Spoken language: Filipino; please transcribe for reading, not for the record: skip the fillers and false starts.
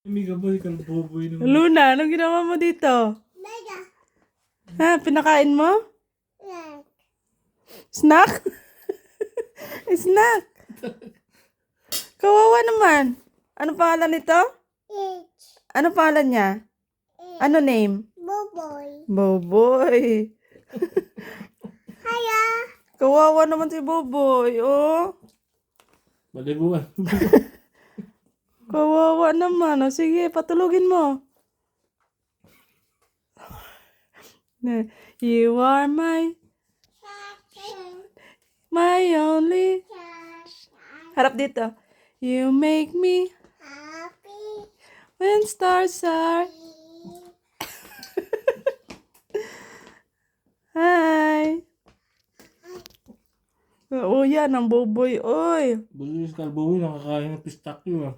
Amiga ba, ikaw boboy naman. Luna, anong ginawa mo dito? Ha, pinakain mo? Snack? Snack? Kawawa naman. Ano pangalan nito? Ano pangalan niya? Ano name? Boboy. Boboy. Hiya. Kawawa naman si Boboy, oh. Balibuan. Kawawa naman. O, sige, patulugin mo. You are my only. Harap dito. You make me Happy. when stars are. Hi. Oo, yan ang Boboy, oy. Bulis Calboy, nakakain ng pistakyo ah.